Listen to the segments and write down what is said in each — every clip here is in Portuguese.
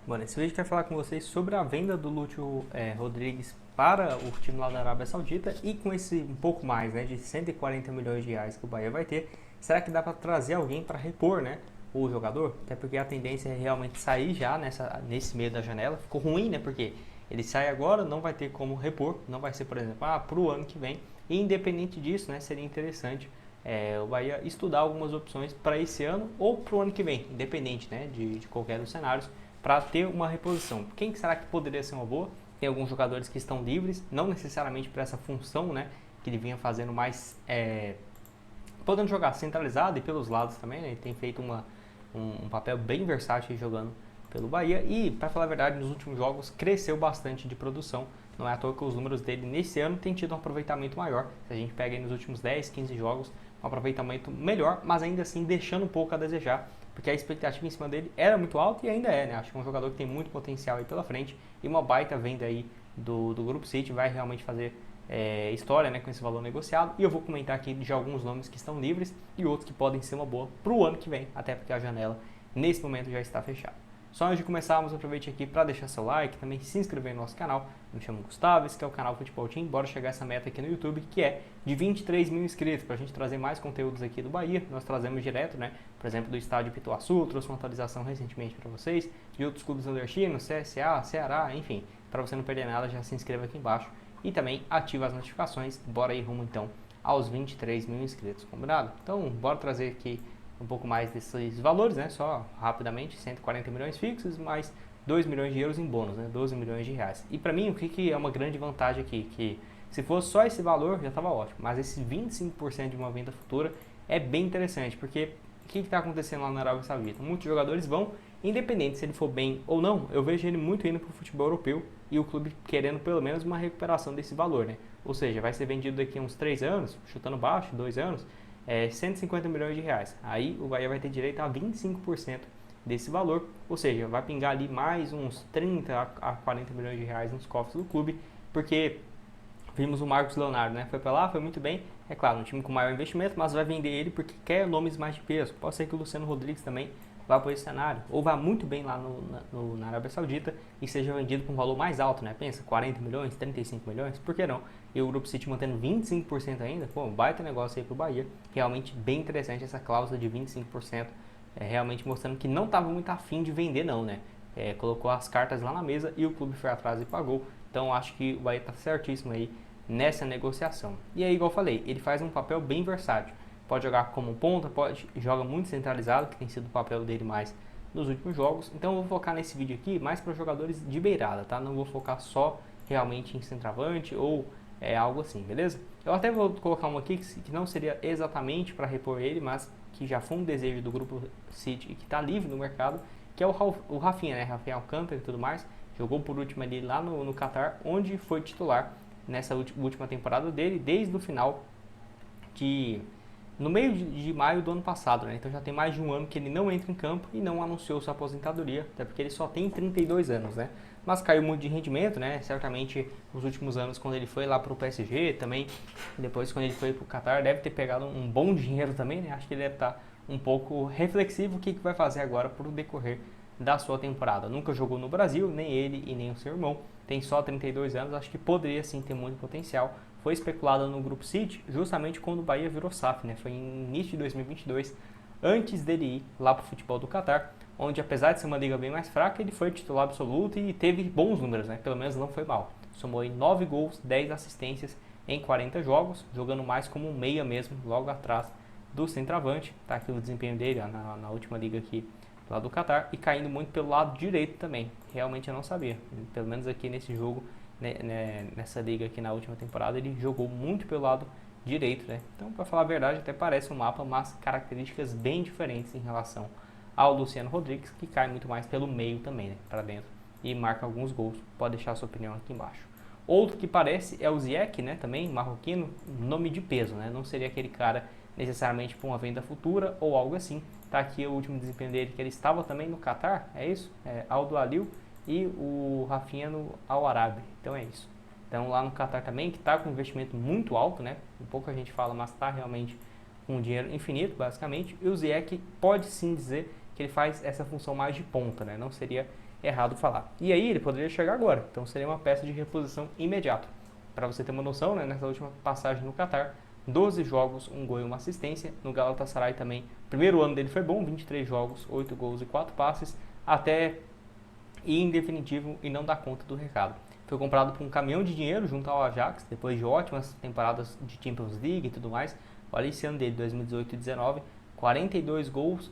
Bom, nesse vídeo eu quero falar com vocês sobre a venda do Lúcio Rodrigues para o time lá da Arábia Saudita e com esse um pouco mais, né, de 140 milhões de reais que o Bahia vai ter, será que dá para trazer alguém para repor, né, o jogador? Até porque a tendência é realmente sair já nesse meio da janela. Ficou ruim, né, porque ele sai agora, não vai ter como repor, não vai ser, por exemplo, para o ano que vem. E independente disso, né, seria interessante o Bahia estudar algumas opções para esse ano ou para o ano que vem, independente, né, de qualquer dos cenários, para ter uma reposição. Quem será que poderia ser uma boa? Tem alguns jogadores que estão livres, não necessariamente para essa função, né, que ele vinha fazendo mais, podendo jogar centralizado e pelos lados também, né, ele tem feito um papel bem versátil jogando pelo Bahia e, para falar a verdade, nos últimos jogos cresceu bastante de produção. Não é à toa que os números dele nesse ano têm tido um aproveitamento maior. Se a gente pega aí nos últimos 10, 15 jogos, um aproveitamento melhor, mas ainda assim deixando um pouco a desejar, porque a expectativa em cima dele era muito alta e ainda é, né? Acho que é um jogador que tem muito potencial aí pela frente e uma baita venda aí do Grupo City vai realmente fazer história, né, com esse valor negociado. E eu vou comentar aqui de alguns nomes que estão livres e outros que podem ser uma boa para o ano que vem, até porque a janela nesse momento já está fechada. Só antes de começarmos, aproveite aqui para deixar seu like, também se inscrever no nosso canal. Eu me chamo Gustavo, esse é o canal Futebol Team. Bora chegar essa meta aqui no YouTube, que é de 23 mil inscritos, para a gente trazer mais conteúdos aqui do Bahia. Nós trazemos direto, né? Por exemplo, do estádio Pituaçu, trouxe uma atualização recentemente para vocês, de outros clubes nordestinos, CSA, Ceará, enfim. Para você não perder nada, já se inscreva aqui embaixo e também ativa as notificações. Bora ir rumo então aos 23 mil inscritos, combinado? Então, bora trazer aqui um pouco mais desses valores, né? Só rapidamente, 140 milhões fixos, mais 2 milhões de euros em bônus, né? 12 milhões de reais. E para mim, o que é uma grande vantagem aqui? Que se fosse só esse valor, já estava ótimo. Mas esse 25% de uma venda futura é bem interessante, porque o que está acontecendo lá na Arábia Saudita? Muitos jogadores vão, independente se ele for bem ou não, eu vejo ele muito indo para o futebol europeu e o clube querendo pelo menos uma recuperação desse valor, né? Ou seja, vai ser vendido daqui a uns 3 anos, chutando baixo, 2 anos, 150 milhões de reais. Aí o Bahia vai ter direito a 25% desse valor, ou seja, vai pingar ali mais uns 30 a 40 milhões de reais nos cofres do clube, porque vimos o Marcos Leonardo, né? Foi para lá, foi muito bem, é claro, um time com maior investimento, mas vai vender ele porque quer nomes mais de peso. Pode ser que o Luciano Rodrigues também vá para esse cenário, ou vá muito bem lá na Arábia Saudita e seja vendido com um valor mais alto, né? Pensa, 40 milhões, 35 milhões, por que não? E o Grupo City mantendo 25% ainda, pô, baita negócio aí pro Bahia, realmente bem interessante essa cláusula de 25%, realmente mostrando que não estava muito afim de vender não, né? Colocou as cartas lá na mesa e o clube foi atrás e pagou, então acho que o Bahia está certíssimo aí nessa negociação. E aí, igual eu falei, ele faz um papel bem versátil. Pode jogar como ponta, joga muito centralizado, que tem sido o papel dele mais nos últimos jogos. Então eu vou focar nesse vídeo aqui mais para jogadores de beirada, tá? Não vou focar só realmente em centroavante ou algo assim, beleza? Eu até vou colocar um aqui que não seria exatamente para repor ele, mas que já foi um desejo do Grupo City e que está livre no mercado, que é o Rafinha, né? Rafinha Alcântara e tudo mais. Jogou por último ali lá no Qatar, onde foi titular nessa última temporada dele, desde o final no meio de maio do ano passado, né? Então já tem mais de um ano que ele não entra em campo e não anunciou sua aposentadoria, até porque ele só tem 32 anos, né? Mas caiu muito de rendimento, né? Certamente nos últimos anos, quando ele foi lá para o PSG, também depois quando ele foi para o Qatar, deve ter pegado um bom dinheiro também, né? Acho que ele deve estar um pouco reflexivo o que vai fazer agora para o decorrer da sua temporada. Nunca jogou no Brasil, nem ele e nem o seu irmão. Tem só 32 anos, acho que poderia sim ter muito potencial. Foi especulado no Grupo City justamente quando o Bahia virou SAF, né? Foi em início de 2022, antes dele ir lá para o futebol do Qatar, onde apesar de ser uma liga bem mais fraca, ele foi titular absoluto e teve bons números, né? Pelo menos não foi mal. Somou aí 9 gols, 10 assistências em 40 jogos, jogando mais como um meia mesmo, logo atrás do centroavante. Tá aqui o desempenho dele ó, na última liga aqui lá do Qatar e caindo muito pelo lado direito também. Realmente eu não sabia. Pelo menos aqui nesse jogo, nessa liga aqui na última temporada, ele jogou muito pelo lado direito, né? Então, para falar a verdade, até parece um mapa, mas características bem diferentes em relação ao Luciano Rodrigues, que cai muito mais pelo meio também, né? Para dentro e marca alguns gols. Pode deixar a sua opinião aqui embaixo. Outro que parece é o Ziyech, né? Também marroquino, nome de peso, né? Não seria aquele cara necessariamente para uma venda futura ou algo assim. Tá aqui o último desempenho dele, que ele estava também no Qatar, é isso? Aldo Alil e o Rafinha no Al Arabi. Então é isso. Então lá no Qatar também, que está com um investimento muito alto, né? Um pouco a gente fala, mas está realmente com dinheiro infinito, basicamente. E o Ziyech pode sim dizer que ele faz essa função mais de ponta, né? Não seria errado falar. E aí ele poderia chegar agora, então seria uma peça de reposição imediata. Para você ter uma noção, né, nessa última passagem no Qatar, 12 jogos, 1 gol e uma assistência. No Galatasaray também, o primeiro ano dele foi bom, 23 jogos, 8 gols e 4 passes, até ir em definitivo e não dar conta do recado. Foi comprado por um caminhão de dinheiro junto ao Ajax, depois de ótimas temporadas de Champions League e tudo mais. Olha esse ano dele, 2018 e 19, 42 gols,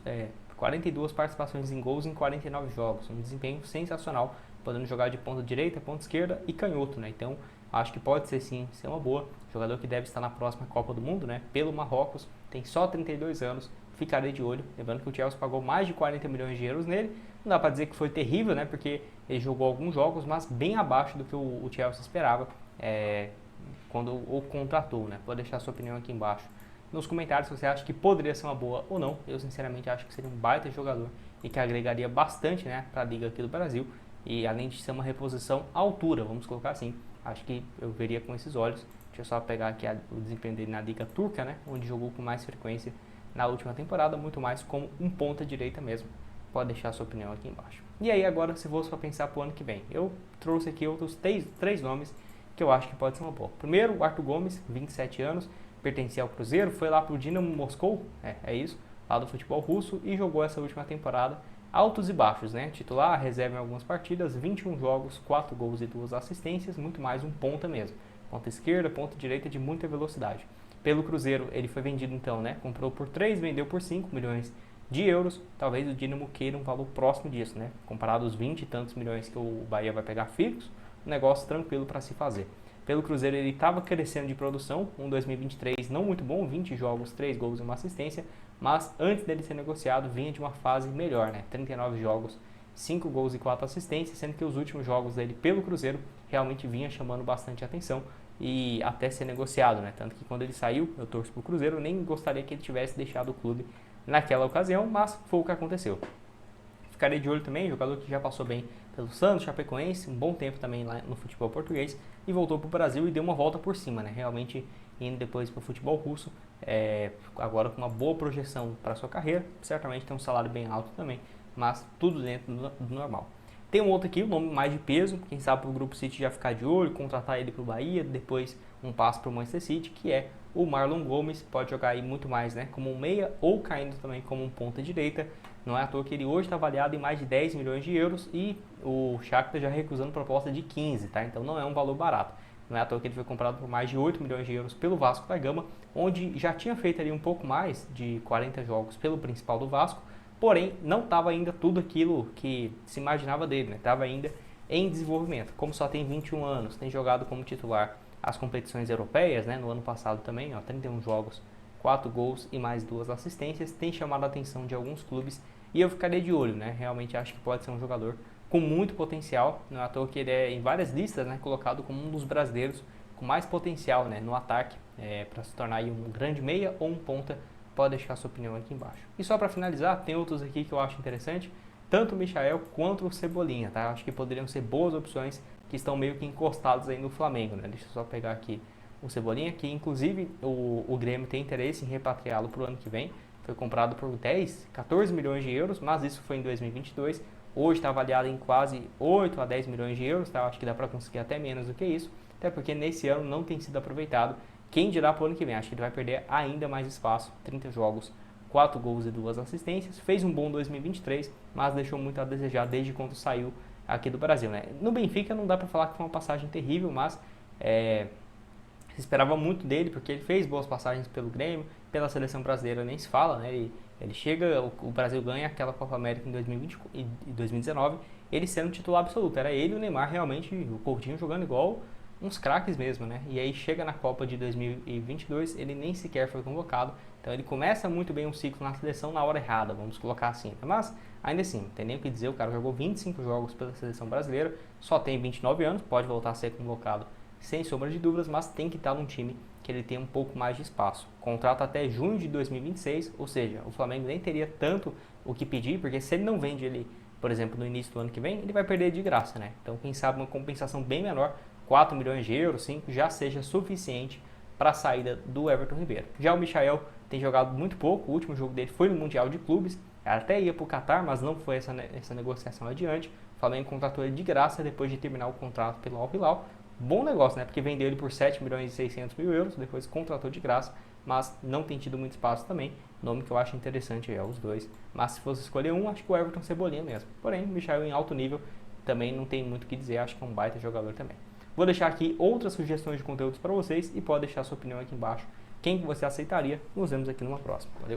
42 participações em gols em 49 jogos. Um desempenho sensacional, podendo jogar de ponta direita, ponta esquerda e canhoto, né? Então, acho que pode ser sim, ser uma boa. Jogador que deve estar na próxima Copa do Mundo, né? Pelo Marrocos, tem só 32 anos, ficarei de olho. Lembrando que o Chelsea pagou mais de 40 milhões de euros nele. Não dá para dizer que foi terrível, né? Porque ele jogou alguns jogos, mas bem abaixo do que o Chelsea esperava quando o contratou, né? Pode deixar sua opinião aqui embaixo nos comentários se você acha que poderia ser uma boa ou não. Eu sinceramente acho que seria um baita jogador e que agregaria bastante, né, para a liga aqui do Brasil. E além de ser uma reposição à altura, vamos colocar assim, acho que eu veria com esses olhos. Deixa eu só pegar aqui o desempenho dele na liga turca, né, onde jogou com mais frequência na última temporada, muito mais como um ponta direita mesmo. Pode deixar a sua opinião aqui embaixo. E aí agora, se fosse para pensar para o ano que vem, eu trouxe aqui outros três nomes que eu acho que pode ser uma boa. Primeiro, o Arthur Gomes, 27 anos, pertencia ao Cruzeiro, foi lá para o Dinamo Moscou, é isso, lá do futebol russo, e jogou essa última temporada altos e baixos, né? Titular, reserva em algumas partidas, 21 jogos, 4 gols e 2 assistências, muito mais um ponta mesmo. Ponta esquerda, ponta direita de muita velocidade. Pelo Cruzeiro, ele foi vendido então, né? Comprou por 3, vendeu por 5 milhões de euros. Talvez o Dinamo queira um valor próximo disso, né? Comparado aos 20 e tantos milhões que o Bahia vai pegar fixo, um negócio tranquilo para se fazer. Pelo Cruzeiro ele estava crescendo de produção, um 2023 não muito bom, 20 jogos, 3 gols e uma assistência, mas antes dele ser negociado vinha de uma fase melhor, né? 39 jogos, 5 gols e 4 assistências, sendo que os últimos jogos dele pelo Cruzeiro realmente vinha chamando bastante atenção e até ser negociado, né? Tanto que quando ele saiu, eu torço pro Cruzeiro, nem gostaria que ele tivesse deixado o clube naquela ocasião, mas foi o que aconteceu. Ficarei de olho também, jogador que já passou bem pelo Santos, Chapecoense, um bom tempo também lá no futebol português, e voltou para o Brasil e deu uma volta por cima, né? Realmente indo depois para o futebol russo, agora com uma boa projeção para sua carreira, certamente tem um salário bem alto também, mas tudo dentro do normal. Tem um outro aqui, um nome mais de peso, quem sabe para o Grupo City já ficar de olho, contratar ele para o Bahia, depois um passo para o Manchester City, que é o Marlon Gomes, pode jogar aí muito mais, né? Como um meia ou caindo também como um ponta direita. Não é à toa que ele hoje está avaliado em mais de 10 milhões de euros e o Shakhtar já recusando proposta de 15, tá? Então não é um valor barato. Não é à toa que ele foi comprado por mais de 8 milhões de euros pelo Vasco da Gama, onde já tinha feito ali um pouco mais de 40 jogos pelo principal do Vasco, porém não estava ainda tudo aquilo que se imaginava dele, né? Estava ainda em desenvolvimento. Como só tem 21 anos, tem jogado como titular as competições europeias, né? No ano passado também, 31 jogos, 4 gols e mais 2 assistências, tem chamado a atenção de alguns clubes e eu ficaria de olho, né? Realmente acho que pode ser um jogador com muito potencial, não é à toa que ele é em várias listas, né, colocado como um dos brasileiros com mais potencial, né, no ataque, para se tornar aí um grande meia ou um ponta. Pode deixar sua opinião aqui embaixo. E só para finalizar, tem outros aqui que eu acho interessante, tanto o Michael quanto o Cebolinha, tá? Eu acho que poderiam ser boas opções que estão meio que encostados aí no Flamengo, né? Deixa eu só pegar aqui o Cebolinha, que inclusive o Grêmio tem interesse em repatriá-lo para o ano que vem. Foi comprado por 14 milhões de euros, mas isso foi em 2022. Hoje está avaliado em quase 8 a 10 milhões de euros, tá? Acho que dá para conseguir até menos do que isso, até porque nesse ano não tem sido aproveitado. Quem dirá para o ano que vem? Acho que ele vai perder ainda mais espaço, 30 jogos, 4 gols e 2 assistências. Fez um bom 2023, mas deixou muito a desejar desde quando saiu aqui do Brasil, né? No Benfica não dá para falar que foi uma passagem terrível, mas se esperava muito dele, porque ele fez boas passagens pelo Grêmio, pela seleção brasileira nem se fala, né? Ele chega, o Brasil ganha aquela Copa América em 2020 e 2019, ele sendo titular absoluto. Era ele e o Neymar realmente, o Coutinho jogando igual uns craques mesmo, né? E aí chega na Copa de 2022, ele nem sequer foi convocado. Então ele começa muito bem um ciclo na seleção na hora errada, vamos colocar assim. Mas ainda assim, não tem nem o que dizer, o cara jogou 25 jogos pela seleção brasileira, só tem 29 anos, pode voltar a ser convocado sem sombra de dúvidas, mas tem que estar num time que ele tem um pouco mais de espaço. Contrato até junho de 2026, ou seja, o Flamengo nem teria tanto o que pedir, porque se ele não vende ele, por exemplo, no início do ano que vem, ele vai perder de graça, né? Então, quem sabe uma compensação bem menor, 4 milhões de euros, 5, já seja suficiente para a saída do Everton Ribeiro. Já o Michael tem jogado muito pouco, o último jogo dele foi no Mundial de Clubes, até ia para o Qatar, mas não foi essa negociação adiante. O Flamengo contratou ele de graça depois de terminar o contrato pelo Al Hilal. Bom negócio, né? Porque vendeu ele por 7 milhões e 600 mil euros, depois contratou de graça, mas não tem tido muito espaço também. Nome que eu acho interessante é os dois. Mas se fosse escolher um, acho que o Everton Cebolinha mesmo. Porém, o Michael em alto nível também não tem muito o que dizer, acho que é um baita jogador também. Vou deixar aqui outras sugestões de conteúdos para vocês e pode deixar sua opinião aqui embaixo. Quem que você aceitaria? Nos vemos aqui numa próxima. Valeu!